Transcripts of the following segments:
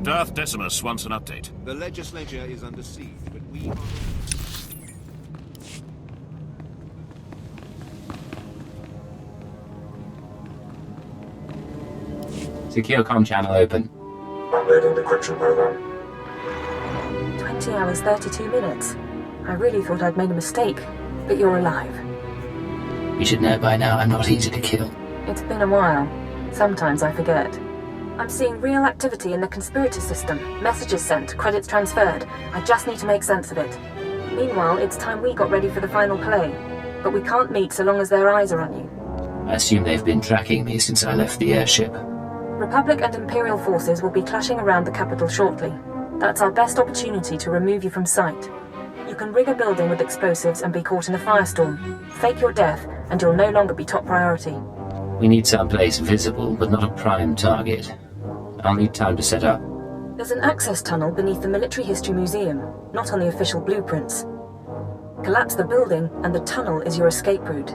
Darth Decimus wants an update. The legislature is under siege, but we are... Secure comm channel open. Uploading decryption program. 20 hours, 32 minutes. I really thought I'd made a mistake, but you're alive. You should know by now I'm not easy to kill. It's been a while. Sometimes I forget. I'm seeing real activity in the conspirator system. Messages sent, credits transferred. I just need to make sense of it. Meanwhile, it's time we got ready for the final play. But we can't meet so long as their eyes are on you. I assume they've been tracking me since I left the airship. Republic and Imperial forces will be clashing around the capital shortly. That's our best opportunity to remove you from sight. You can rig a building with explosives and be caught in a firestorm. Fake your death, and you'll no longer be top priority. We need someplace visible, but not a prime target. I'll need time to set up. There's an access tunnel beneath the Military History Museum, not on the official blueprints. Collapse the building, and the tunnel is your escape route.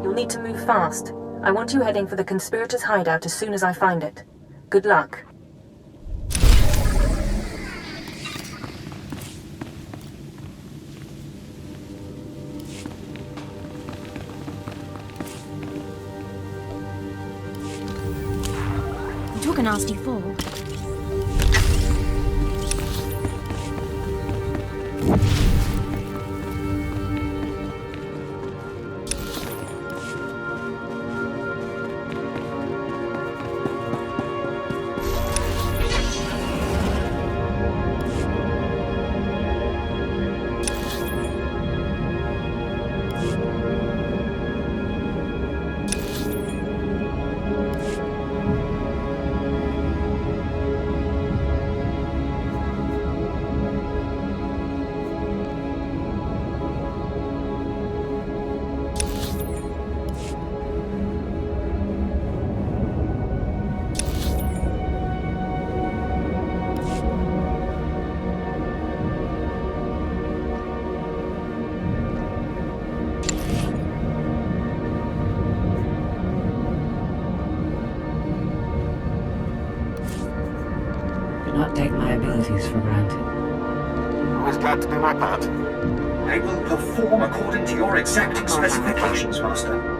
You'll need to move fast. I want you heading for the conspirators' hideout as soon as I find it. Good luck. You took a nasty fall. Not take my abilities for granted. Always glad to do my part. I will perform according to your exact specifications, Master.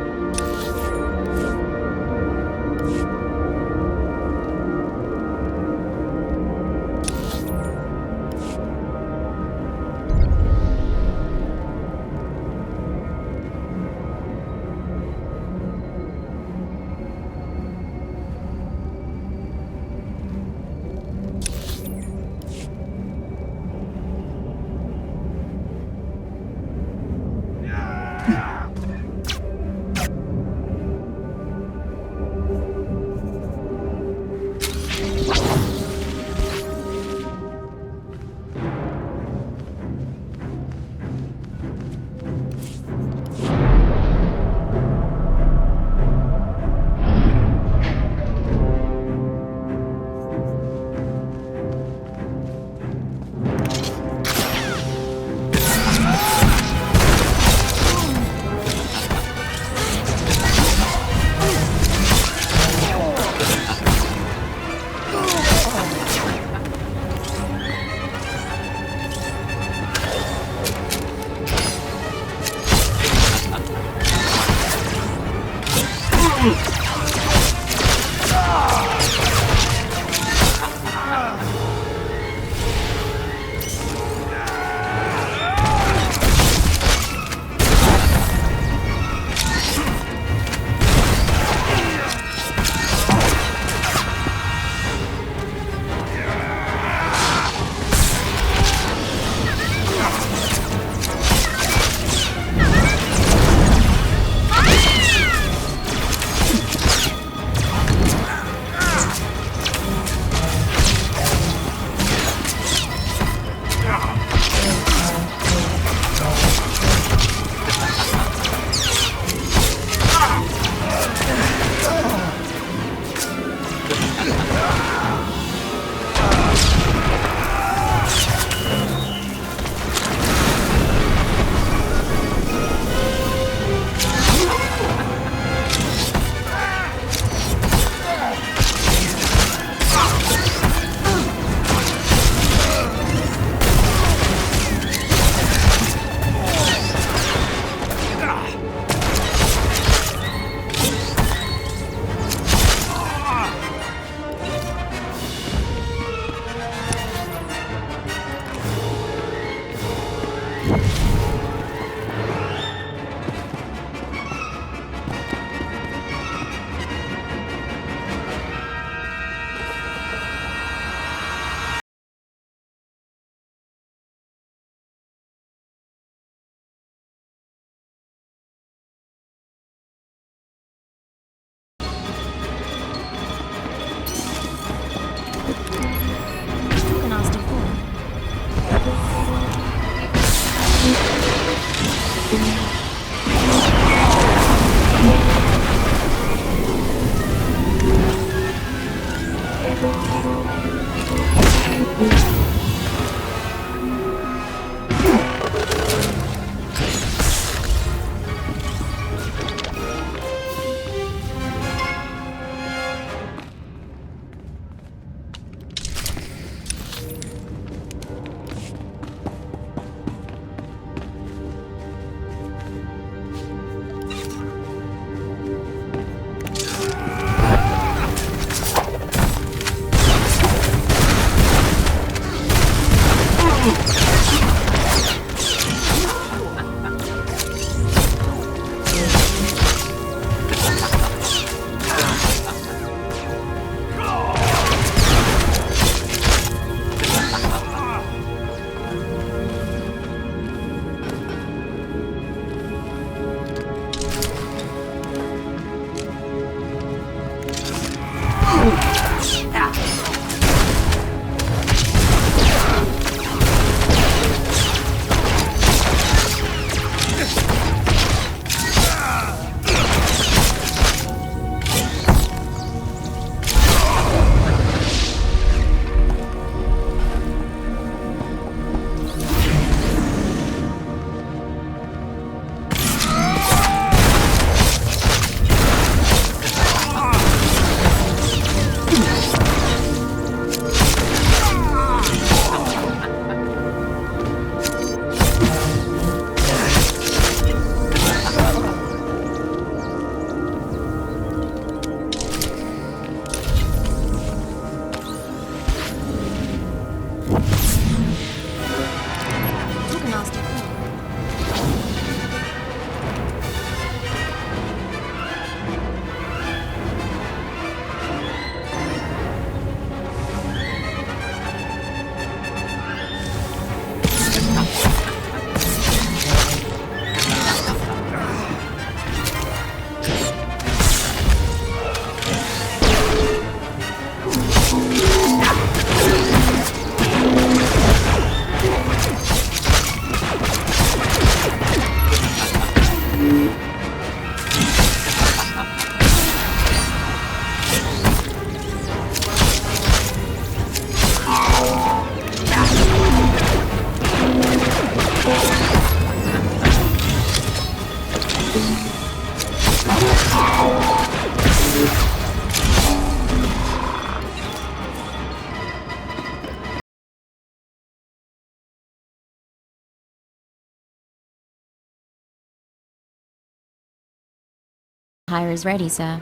Hire is ready, sir.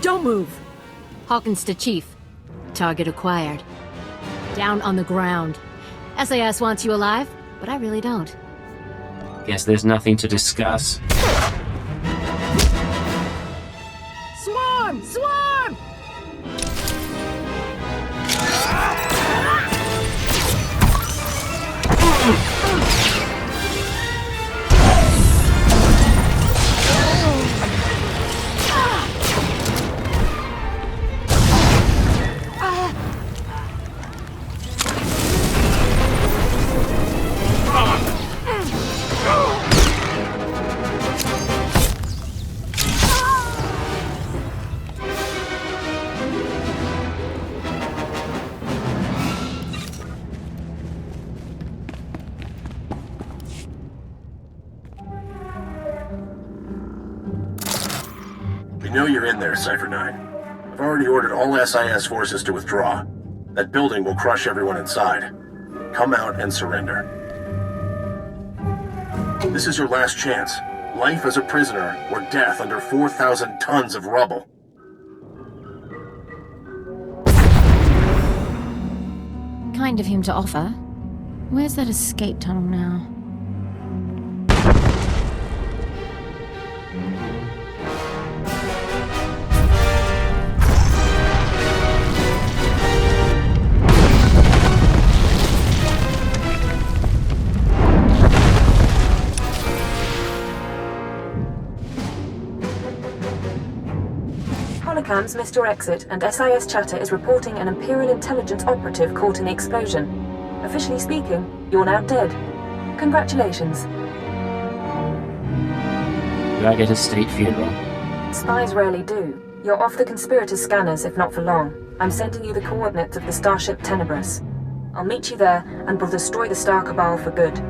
Don't move! Hawkins to Chief. Target acquired. Down on the ground. SAS wants you alive, but I really don't. Guess there's nothing to discuss. Swarm! Swarm! We know you're in there, Cypher 9. I've already ordered all SIS forces to withdraw. That building will crush everyone inside. Come out and surrender. This is your last chance. Life as a prisoner, or death under 4,000 tons of rubble. Kind of him to offer. Where's that escape tunnel now? Holocams missed your exit, and SIS chatter is reporting an Imperial intelligence operative caught in the explosion. Officially speaking, you're now dead. Congratulations. Do I get a state funeral? Spies rarely do. You're off the conspirators' scanners, if not for long. I'm sending you the coordinates of the starship Tenebrous. I'll meet you there, and we'll destroy the Star Cabal for good.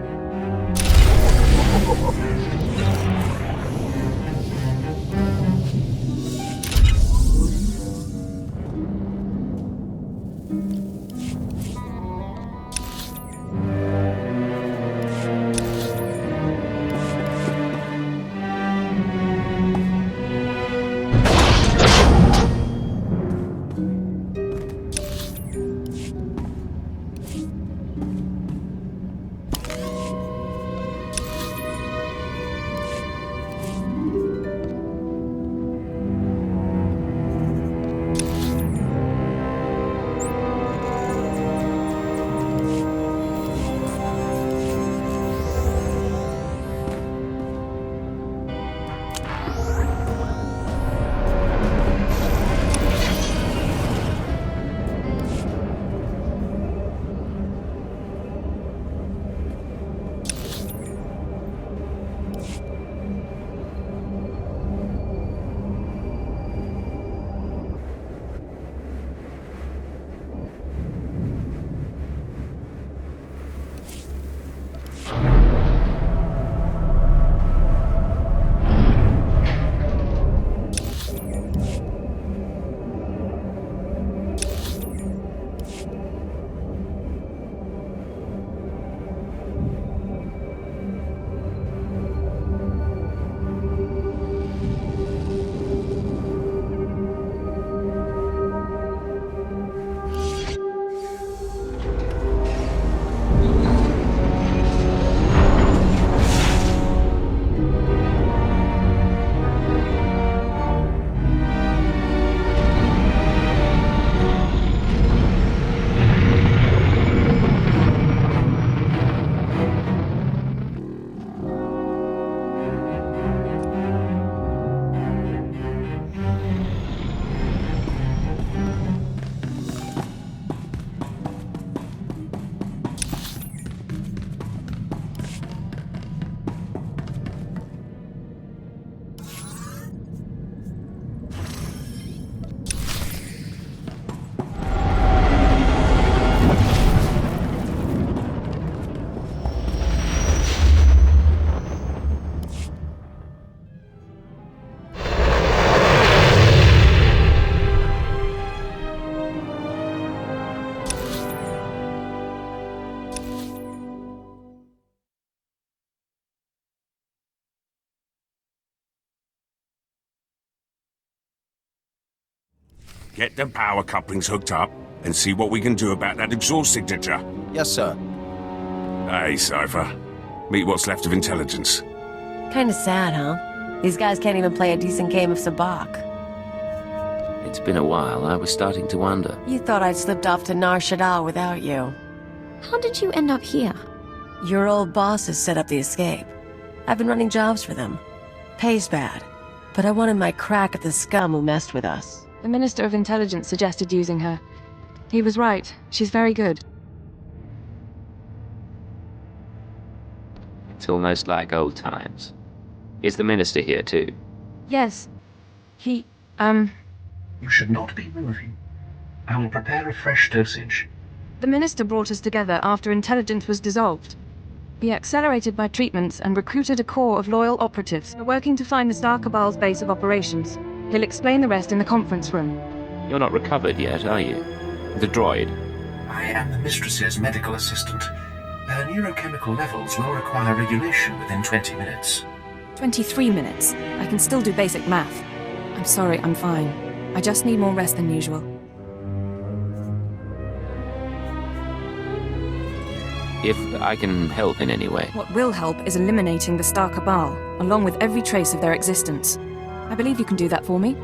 Get the power couplings hooked up and see what we can do about that exhaust signature. Yes, sir. Hey, Cypher. Meet what's left of intelligence. Kinda sad, huh? These guys can't even play a decent game of sabacc. It's been a while. I was starting to wonder. You thought I'd slipped off to Nar Shaddaa without you. How did you end up here? Your old bosses set up the escape. I've been running jobs for them. Pays bad. But I wanted my crack at the scum who messed with us. The Minister of Intelligence suggested using her. He was right. She's very good. It's almost like old times. Is the minister here too? Yes. He, You should not be moving. I will prepare a fresh dosage. The Minister brought us together after Intelligence was dissolved. He accelerated my treatments and recruited a corps of loyal operatives. We're working to find the Star Cabal's base of operations. He'll explain the rest in the conference room. You're not recovered yet, are you? The droid. I am the mistress's medical assistant. Her neurochemical levels will require regulation within 20 minutes. 23 minutes. I can still do basic math. I'm sorry, I'm fine. I just need more rest than usual. If I can help in any way. What will help is eliminating the Star Cabal, along with every trace of their existence. I believe you can do that for me.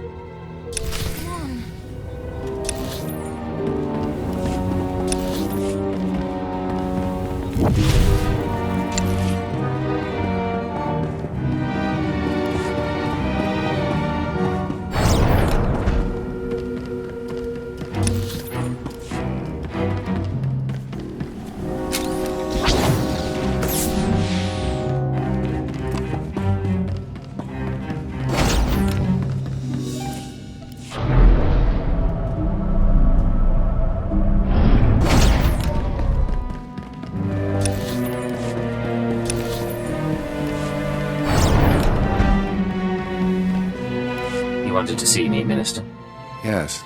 Wanted to see me, Minister. Yes.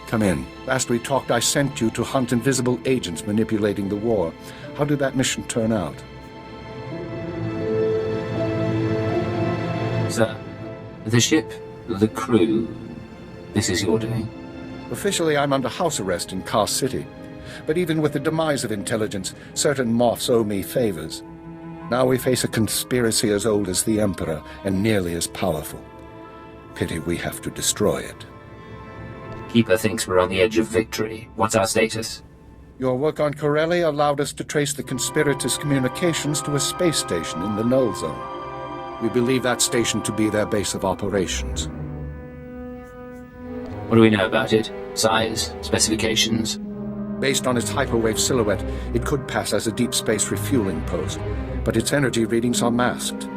Come in. Last we talked, I sent you to hunt invisible agents manipulating the war. How did that mission turn out? Sir, the ship, the crew, this is your doing? Officially, I'm under house arrest in Car City. But even with the demise of intelligence, certain moths owe me favors. Now we face a conspiracy as old as the Emperor and nearly as powerful. Pity we have to destroy it. Keeper thinks we're on the edge of victory. What's our status? Your work on Corelli allowed us to trace the conspirators' communications to a space station in the Null Zone. We believe that station to be their base of operations. What do we know about it? Size? Specifications? Based on its hyperwave silhouette, it could pass as a deep space refueling post, but its energy readings are masked.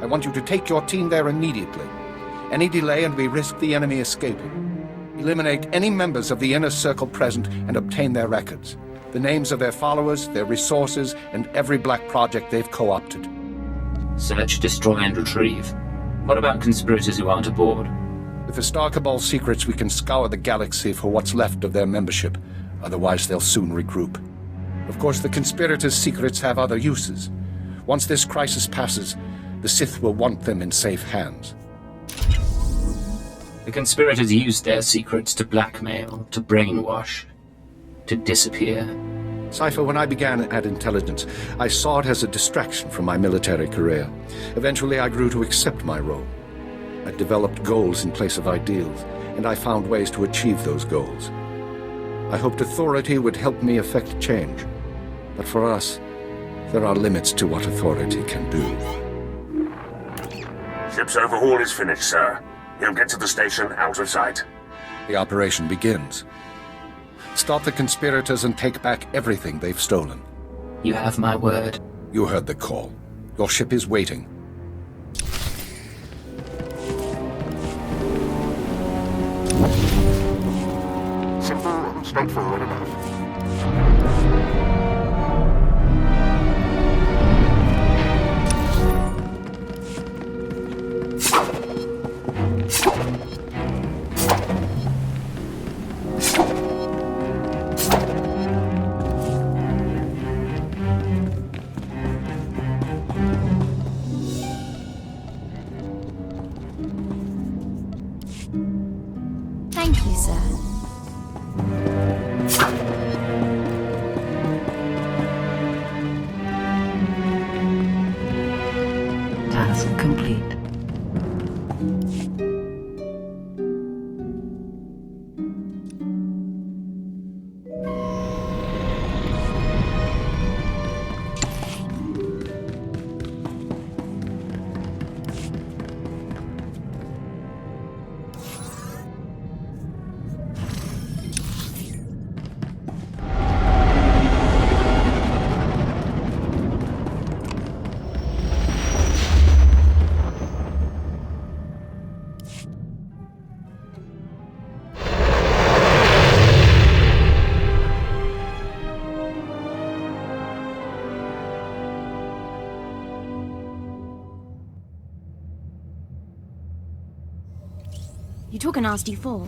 I want you to take your team there immediately. Any delay and we risk the enemy escaping. Eliminate any members of the inner circle present and obtain their records. The names of their followers, their resources, and every black project they've co-opted. Search, destroy, and retrieve. What about conspirators who aren't aboard? With the Star Cabal secrets, we can scour the galaxy for what's left of their membership. Otherwise, they'll soon regroup. Of course, the conspirators' secrets have other uses. Once this crisis passes, the Sith will want them in safe hands. The conspirators used their secrets to blackmail, to brainwash, to disappear. Cypher, when I began at Intelligence, I saw it as a distraction from my military career. Eventually, I grew to accept my role. I developed goals in place of ideals, and I found ways to achieve those goals. I hoped authority would help me effect change. But for us, there are limits to what authority can do. Ship's overhaul is finished, sir. He'll get to the station out of sight. The operation begins. Stop the conspirators and take back everything they've stolen. You have my word. You heard the call. Your ship is waiting. Simple and straightforward enough. Thank you, sir. Task complete. You took a nasty fall.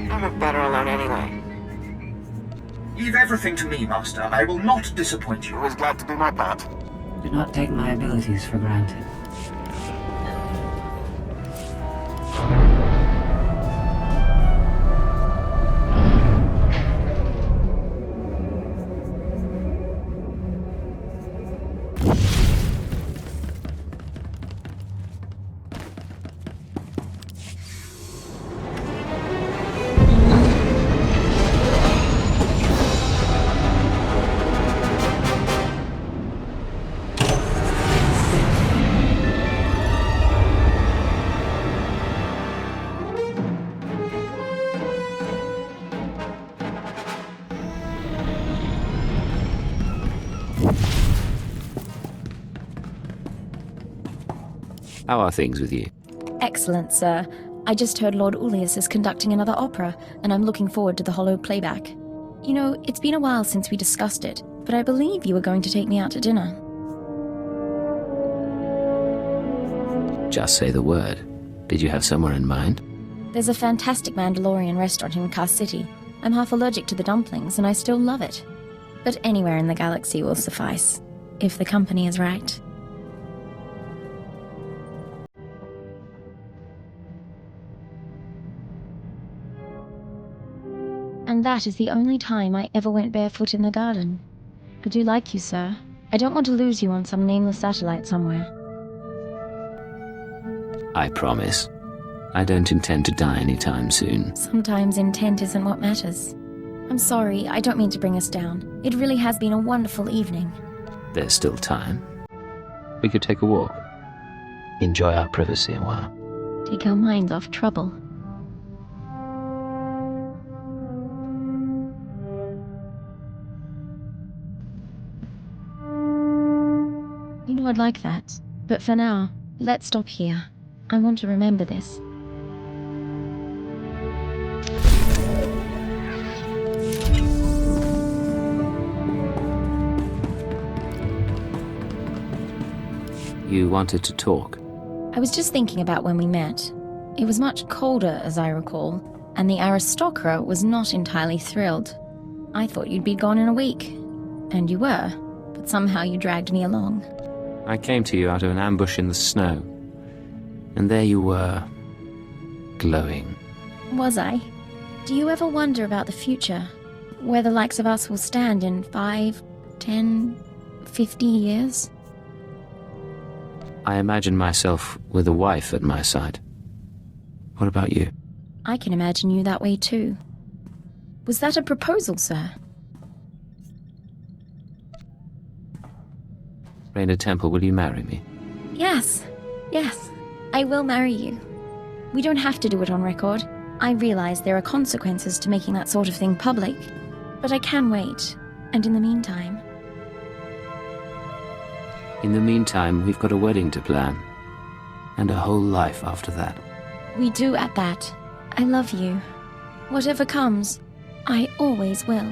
I look better alone anyway. Leave everything to me, Master. I will not disappoint you. Always glad to do my part. Do not take my abilities for granted. How are things with you? Excellent, sir. I just heard Lord Ullius is conducting another opera, and I'm looking forward to the hollow playback. You know, it's been a while since we discussed it, but I believe you were going to take me out to dinner. Just say the word. Did you have somewhere in mind? There's a fantastic Mandalorian restaurant in Car City. I'm half allergic to the dumplings, and I still love it. But anywhere in the galaxy will suffice, if the company is right. And that is the only time I ever went barefoot in the garden. I do like you, sir. I don't want to lose you on some nameless satellite somewhere. I promise. I don't intend to die anytime soon. Sometimes intent isn't what matters. I'm sorry, I don't mean to bring us down. It really has been a wonderful evening. There's still time. We could take a walk. Enjoy our privacy a while. Take our minds off trouble. You know, I'd like that. But for now, let's stop here. I want to remember this. You wanted to talk? I was just thinking about when we met. It was much colder, as I recall, and the aristocrat was not entirely thrilled. I thought you'd be gone in a week. And you were, but somehow you dragged me along. I came to you out of an ambush in the snow. And there you were, glowing. Was I? Do you ever wonder about the future? Where the likes of us will stand in 5, 10, 50 years? I imagine myself with a wife at my side. What about you? I can imagine you that way too. Was that a proposal, sir? Raina Temple, will you marry me? Yes. Yes. I will marry you. We don't have to do it on record. I realize there are consequences to making that sort of thing public. But I can wait. And in the meantime... In the meantime, we've got a wedding to plan. And a whole life after that. We do at that. I love you. Whatever comes, I always will.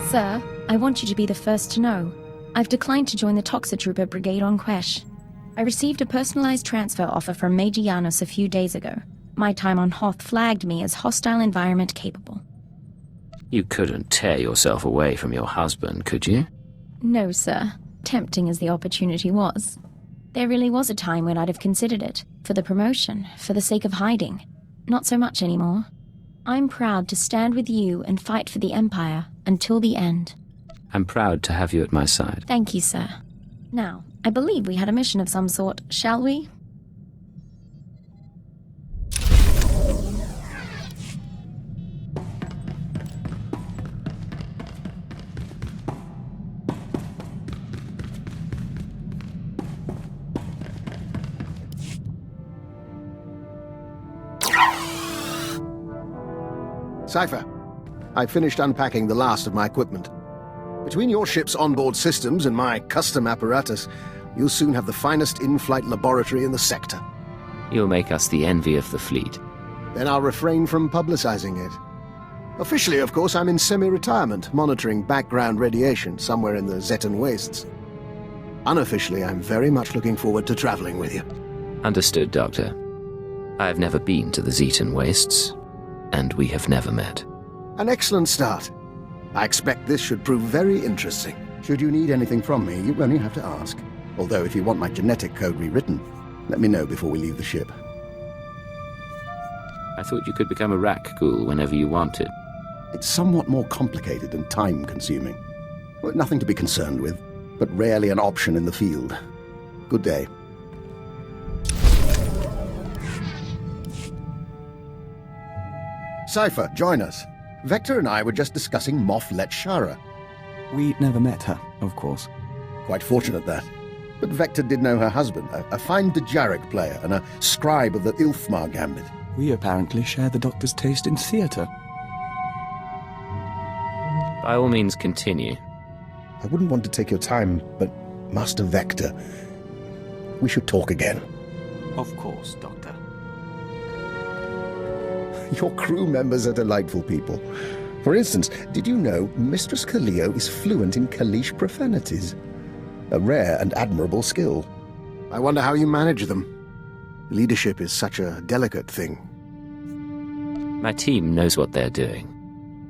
Sir, I want you to be the first to know. I've declined to join the Toxitrooper Brigade on Quesh. I received a personalized transfer offer from Major Janos a few days ago. My time on Hoth flagged me as hostile environment capable. You couldn't tear yourself away from your husband, could you? No, sir. Tempting as the opportunity was. There really was a time when I'd have considered it. For the promotion, for the sake of hiding. Not so much anymore. I'm proud to stand with you and fight for the Empire until the end. I'm proud to have you at my side. Thank you, sir. Now, I believe we had a mission of some sort, shall we? Cypher, I've finished unpacking the last of my equipment. Between your ship's onboard systems and my custom apparatus, you'll soon have the finest in-flight laboratory in the sector. You'll make us the envy of the fleet. Then I'll refrain from publicizing it. Officially, of course, I'm in semi-retirement, monitoring background radiation somewhere in the Zetan wastes. Unofficially, I'm very much looking forward to traveling with you. Understood, Doctor. I've never been to the Zetan wastes, and we have never met. An excellent start. I expect this should prove very interesting. Should you need anything from me, you only have to ask. Although if you want my genetic code rewritten, let me know before we leave the ship. I thought you could become a rack ghoul whenever you wanted. It's somewhat more complicated and time-consuming. Well, nothing to be concerned with, but rarely an option in the field. Good day. Cypher, join us. Vector and I were just discussing Moff Letshara. We never met her, of course. Quite fortunate, that. But Vector did know her husband, a fine Dejarik player and a scribe of the Ilfmar Gambit. We apparently share the Doctor's taste in theatre. By all means, continue. I wouldn't want to take your time, but Master Vector, we should talk again. Of course, Doctor. Your crew members are delightful people. For instance, did you know Mistress Kaleo is fluent in Kalish profanities? A rare and admirable skill. I wonder how you manage them. Leadership is such a delicate thing. My team knows what they're doing.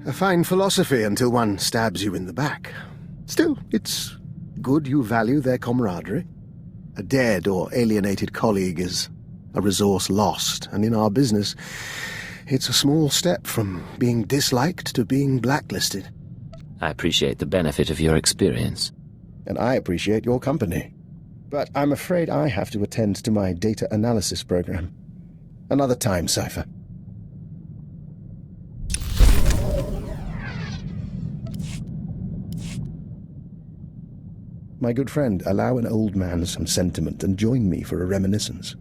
A fine philosophy until one stabs you in the back. Still, it's good you value their camaraderie. A dead or alienated colleague is a resource lost, and in our business, it's a small step from being disliked to being blacklisted. I appreciate the benefit of your experience. And I appreciate your company. But I'm afraid I have to attend to my data analysis program. Another time, Cypher. My good friend, allow an old man some sentiment and join me for a reminiscence.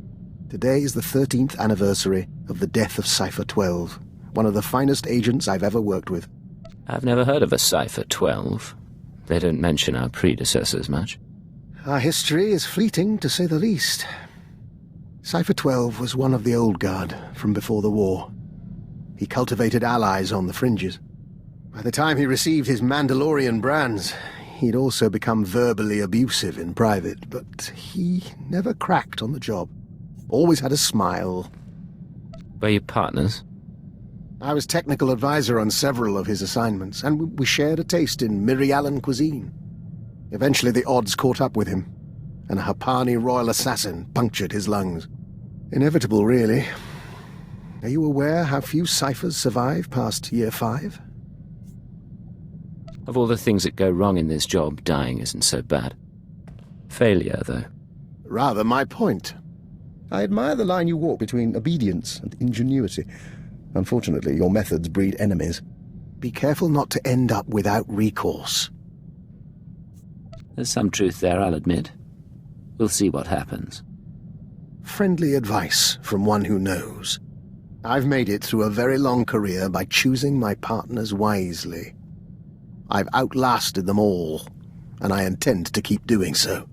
Today is the 13th anniversary of the death of Cypher 12, one of the finest agents I've ever worked with. I've never heard of a Cypher 12. They don't mention our predecessors much. Our history is fleeting, to say the least. Cypher 12 was one of the old guard from before the war. He cultivated allies on the fringes. By the time he received his Mandalorian brands, he'd also become verbally abusive in private, but he never cracked on the job. Always had a smile. Were you partners? I was technical advisor on several of his assignments, and we shared a taste in Mirialan cuisine. Eventually the odds caught up with him, and a Hapani royal assassin punctured his lungs. Inevitable, really. Are you aware how few ciphers survive past year 5? Of all the things that go wrong in this job, dying isn't so bad. Failure, though. Rather my point. I admire the line you walk between obedience and ingenuity. Unfortunately, your methods breed enemies. Be careful not to end up without recourse. There's some truth there, I'll admit. We'll see what happens. Friendly advice from one who knows. I've made it through a very long career by choosing my partners wisely. I've outlasted them all, and I intend to keep doing so.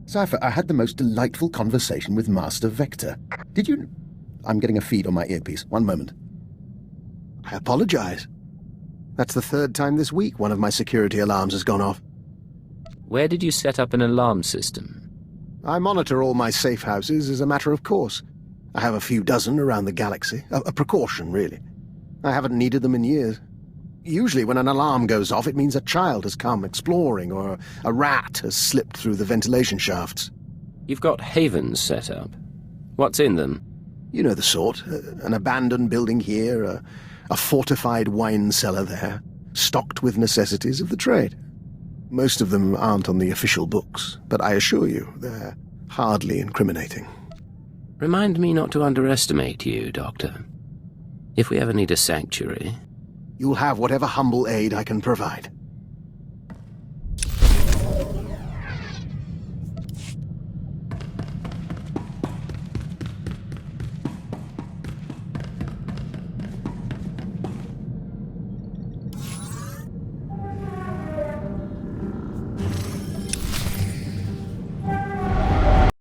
Cypher, I had the most delightful conversation with Master Vector. Did you... I'm getting a feed on my earpiece. One moment. I apologize. That's the 3rd time this week one of my security alarms has gone off. Where did you set up an alarm system? I monitor all my safe houses as a matter of course. I have a few dozen around the galaxy. A precaution, really. I haven't needed them in years. Usually when an alarm goes off, it means a child has come exploring, or a rat has slipped through the ventilation shafts. You've got havens set up. What's in them? You know the sort. An abandoned building here, a fortified wine cellar there, stocked with necessities of the trade. Most of them aren't on the official books, but I assure you, they're hardly incriminating. Remind me not to underestimate you, Doctor. If we ever need a sanctuary... You'll have whatever humble aid I can provide.